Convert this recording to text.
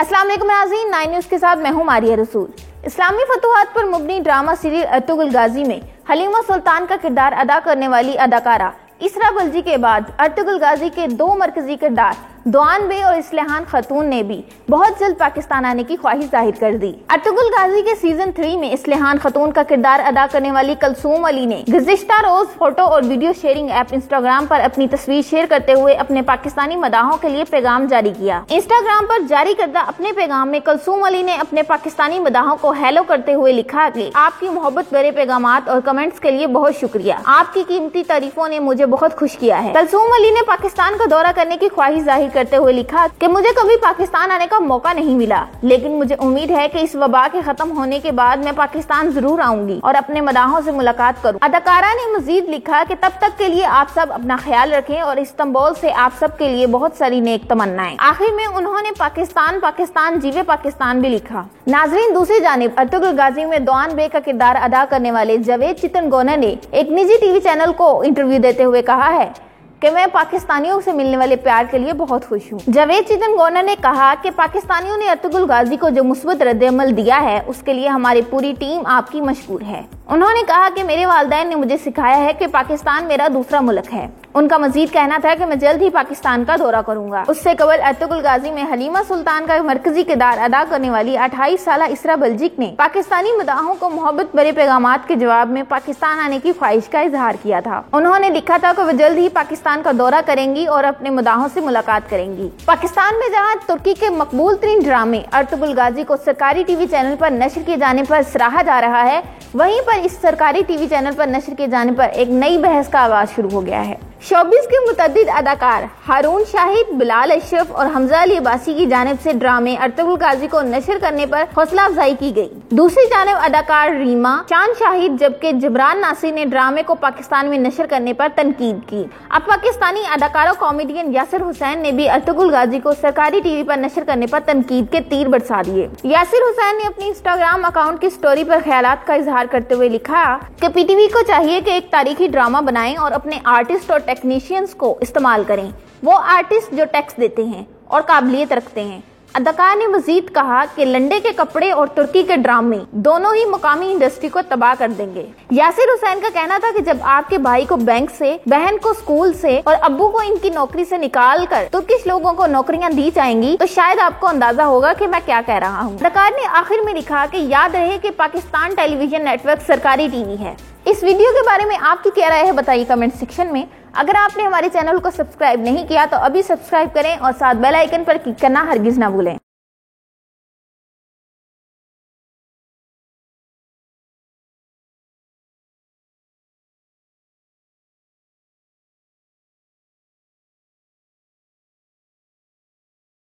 अस्सलाम वालेकुम नाज़रीन, 9 न्यूज़ के साथ मैं हूं मारिया रसूल। इस्लामी फतूहात पर मुबनी ड्रामा सीरियल अर्तुगरुल गाजी में हलीमा सुल्तान का किरदार अदा करने वाली अदाकारा इसरा बल्जी के बाद अर्तुगरुल गाजी के दो मरकजी किरदार दोआन बे और इस्लाहान खातून ने भी बहुत जल्द पाकिस्तान आने की ख्वाहिश जाहिर कर दी। अर्तुगरुल गाजी के सीजन 3 में इस्लाहान खातून का किरदार अदा करने वाली कलसूम अली ने गुज़िश्ता रोज फोटो और वीडियो शेयरिंग ऐप इंस्टाग्राम पर अपनी तस्वीर शेयर करते हुए अपने पाकिस्तानी मदाहों के लिए पैगाम जारी किया। इंस्टाग्राम पर जारी करदा अपने पैगाम में कलसूम अली ने अपने पाकिस्तानी मदाहों को हेलो करते हुए लिखा कि आपकी मोहब्बत भरे पैगामात और कमेंट्स के लिए बहुत शुक्रिया, आपकी कीमती तारीफों ने मुझे बहुत खुश किया है। कलसूम अली ने पाकिस्तान का दौरा करने की ख्वाहिश जाहिर करते हुए लिखा कि मुझे कभी पाकिस्तान आने का मौका नहीं मिला, लेकिन मुझे उम्मीद है कि इस वबा के खत्म होने के बाद मैं पाकिस्तान जरूर आऊंगी और अपने मदाहों से मुलाकात करूं। अदाकारा ने मजीद लिखा कि तब तक के लिए आप सब अपना ख्याल रखें और इस्तांबुल से आप सब के लिए बहुत सारी नेक तमन्नाएं। आखिर में उन्होंने पाकिस्तान पाकिस्तान जीवे पाकिस्तान भी लिखा। नाजरीन, दूसरी जानिब अर्तुगरुल गाजी में दोआन बे का किरदार अदा करने वाले जावेद चितनगोना ने एक निजी टीवी चैनल को इंटरव्यू देते हुए कहा है कि मैं पाकिस्तानियों से मिलने वाले प्यार के लिए बहुत खुश हूँ। जावेद चितनगोना ने कहा कि पाकिस्तानियों ने अर्तुगरुल गाजी को जो मुस्बत रद्द-ए-अमल दिया है उसके लिए हमारी पूरी टीम आपकी मशकूर है। उन्होंने कहा कि मेरे वालिदैन ने मुझे सिखाया है कि पाकिस्तान मेरा दूसरा मुल्क है। उनका मजीद कहना था कि मैं जल्द ही पाकिस्तान का दौरा करूंगा। उससे कबल अर्तुगरुल गाजी में हलीमा सुल्तान का मरकजी किरदार अदा करने वाली 28 साल इसरा बल्जी ने पाकिस्तानी मदाहों को मोहब्बत भरे पैगामात के जवाब में पाकिस्तान आने की ख्वाहिश का इजहार किया था। उन्होंने लिखा था कि वह जल्द ही पाकिस्तान का दौरा करेंगी और अपने मदाहों से मुलाकात करेंगी। पाकिस्तान में जहाँ तुर्की के मकबूल तरीन ड्रामे अर्तुगरुल गाजी को सरकारी टीवी चैनल पर नशर किए जाने पर सराहा जा रहा है, वहीं पर इस सरकारी टीवी चैनल पर नशर किए जाने पर एक नई बहस का आगाज शुरू हो गया है। शोबिस के मुतअद्दिद अदाकार हारून शाहिद, बिलाल अशरफ और हमजा अली अब्बासी की जानिब से ड्रामे अर्तुगरुल गाजी को नशर करने पर हौसला अफजाई की गई। दूसरी जानिब अदाकार रीमा, चांद शाहिद जबकि जबरान नासिर ने ड्रामे को पाकिस्तान में नशर करने पर तनकीद की। अब पाकिस्तानी अदाकारा कॉमेडियन यासिर हुसैन ने भी अर्तुगरुल गाजी को सरकारी टीवी पर नशर करने पर तनकीद के तीर बरसा दिए। यासिर हुसैन ने अपनी इंस्टाग्राम अकाउंट की स्टोरी पर ख्यालात का इजहार करते हुए लिखा कि पीटीवी को चाहिए कि एक तारीखी ड्रामा बनाएं और अपने आर्टिस्ट और टेक्नीशियंस को इस्तेमाल करें, वो आर्टिस्ट जो टैक्स देते हैं और काबिलियत रखते हैं। अदाकार ने मजीद कहा कि लंडे के कपड़े और तुर्की के ड्रामे दोनों ही मुकामी इंडस्ट्री को तबाह कर देंगे। यासिर हुसैन का कहना था कि जब आपके भाई को बैंक से, बहन को स्कूल से और अब्बू को इनकी नौकरी से निकाल कर तुर्किश लोगों को नौकरियां दी जाएंगी तो शायद आपको अंदाजा होगा कि मैं क्या कह रहा हूँ। अदाकार ने आखिर में लिखा कि याद रहे कि पाकिस्तान टेलीविजन नेटवर्क सरकारी टीवी है। इस वीडियो के बारे में आपकी क्या राय है बताइए कमेंट सेक्शन में। अगर आपने हमारे चैनल को सब्सक्राइब नहीं किया तो अभी सब्सक्राइब करें और साथ बेल आइकन पर क्लिक करना हरगिज ना भूलें।